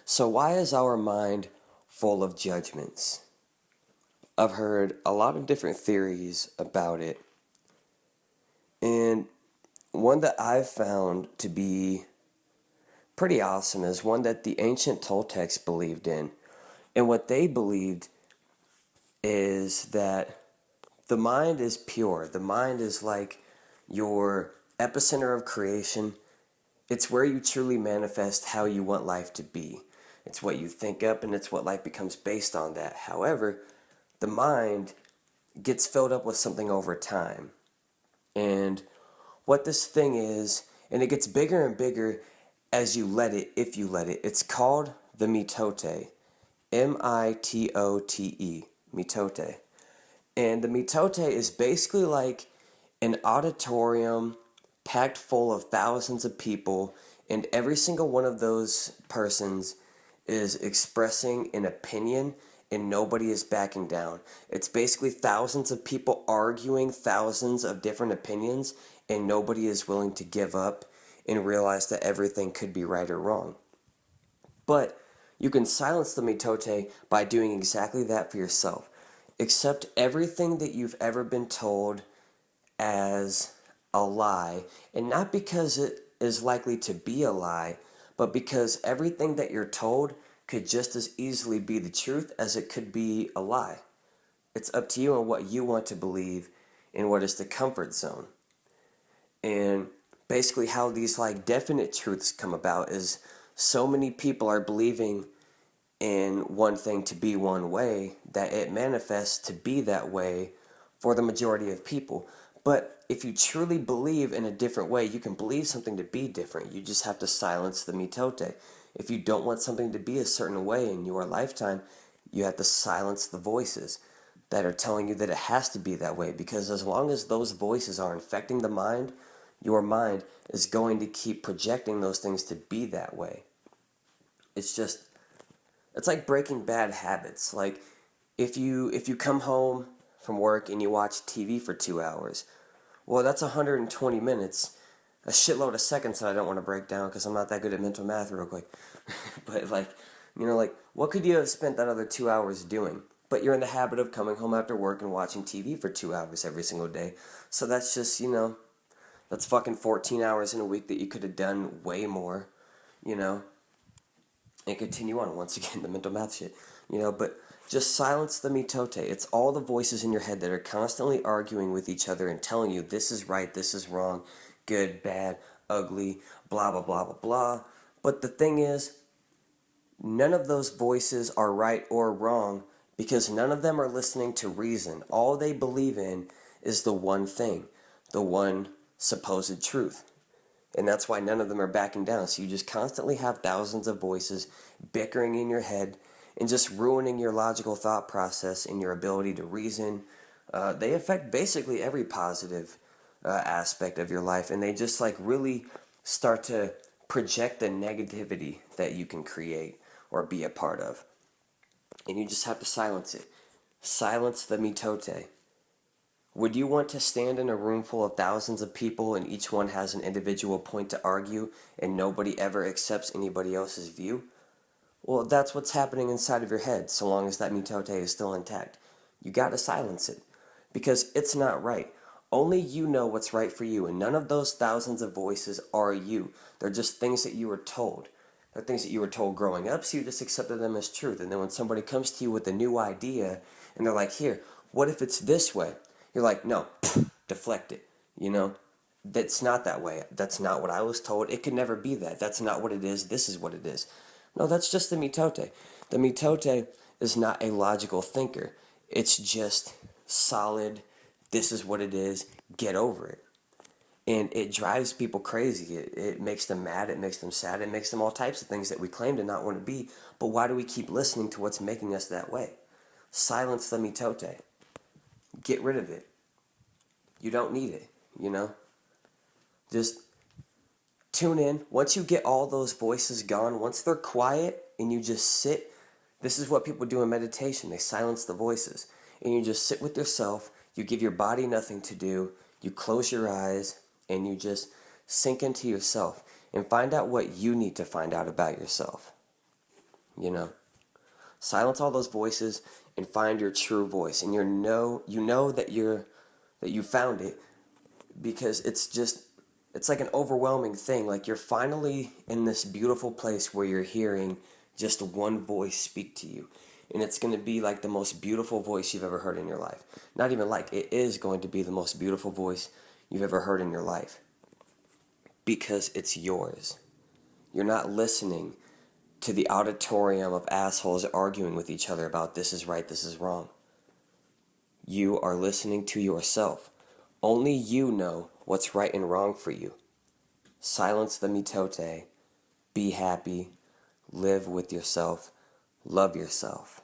So, why is our mind full of judgments? I've heard a lot of different theories about it, and one that I've found to be pretty awesome is one that the ancient Toltecs believed in. And what they believed is that the mind is pure. The mind is like your epicenter of creation. It's where you truly manifest how you want life to be. It's what you think up, and it's what life becomes based on that. However, the mind gets filled up with something over time. And what this thing is, and it gets bigger and bigger as you let it, if you let it, it's called the mitote. Mitote. Mitote. And the mitote is basically like an auditorium packed full of thousands of people, and every single one of those persons is expressing an opinion and nobody is backing down. It's basically thousands of people arguing thousands of different opinions, and nobody is willing to give up and realize that everything could be right or wrong. But you can silence the mitote by doing exactly that for yourself. Accept everything that you've ever been told as a lie, and not because it is likely to be a lie, but because everything that you're told could just as easily be the truth as it could be a lie. It's up to you on what you want to believe and what is the comfort zone. And basically how these like definite truths come about is so many people are believing in one thing to be one way that it manifests to be that way for the majority of people. But if you truly believe in a different way, you can believe something to be different. You just have to silence the mitote. If you don't want something to be a certain way in your lifetime, you have to silence the voices that are telling you that it has to be that way. Because as long as those voices are infecting the mind, your mind is going to keep projecting those things to be that way. It's like breaking bad habits. Like if you come home from work and you watch TV for 2 hours, well, that's 120 minutes, a shitload of seconds that I don't want to break down because I'm not that good at mental math real quick. But like what could you have spent that other 2 hours doing? But you're in the habit of coming home after work and watching TV for 2 hours every single day. So that's just, that's fucking 14 hours in a week that you could have done way more, and continue on once again the mental math shit, but just silence the mitote. It's all the voices in your head that are constantly arguing with each other and telling you this is right, this is wrong, good, bad, ugly, blah blah blah blah blah. But the thing is, none of those voices are right or wrong because none of them are listening to reason. All they believe in is the one thing, the one supposed truth. And that's why none of them are backing down. So you just constantly have thousands of voices bickering in your head and just ruining your logical thought process and your ability to reason. They affect basically every positive aspect of your life. And they just like really start to project the negativity that you can create or be a part of. And you just have to silence it. Silence the mitote. Would you want to stand in a room full of thousands of people and each one has an individual point to argue and nobody ever accepts anybody else's view? Well, that's what's happening inside of your head so long as that mitote is still intact. You gotta silence it because it's not right. Only you know what's right for you, and none of those thousands of voices are you. They're just things that you were told. They're things that you were told growing up, so you just accepted them as truth. And then when somebody comes to you with a new idea and they're like, here, what if it's this way? You're like, no, deflect it, That's not that way. That's not what I was told. It could never be that. That's not what it is. This is what it is. No, that's just the mitote. The mitote is not a logical thinker. It's just solid, this is what it is, get over it. And it drives people crazy. It makes them mad, it makes them sad, it makes them all types of things that we claim to not want to be. But why do we keep listening to what's making us that way? Silence the mitote. Get rid of it. You don't need it, Just tune in. Once you get all those voices gone, once they're quiet and you just sit, this is what people do in meditation. They silence the voices. And you just sit with yourself. You give your body nothing to do. You close your eyes and you just sink into yourself and find out what you need to find out about yourself. you know. Silence all those voices and find your true voice. And you know that you found it, because it's like an overwhelming thing. Like you're finally in this beautiful place where you're hearing just one voice speak to you. And it's going to be like the most beautiful voice you've ever heard in your life. Not even like, it is going to be the most beautiful voice you've ever heard in your life. Because it's yours. You're not listening to the auditorium of assholes arguing with each other about this is right, this is wrong. You are listening to yourself. Only you know what's right and wrong for you. Silence the mitote. Be happy. Live with yourself. Love yourself.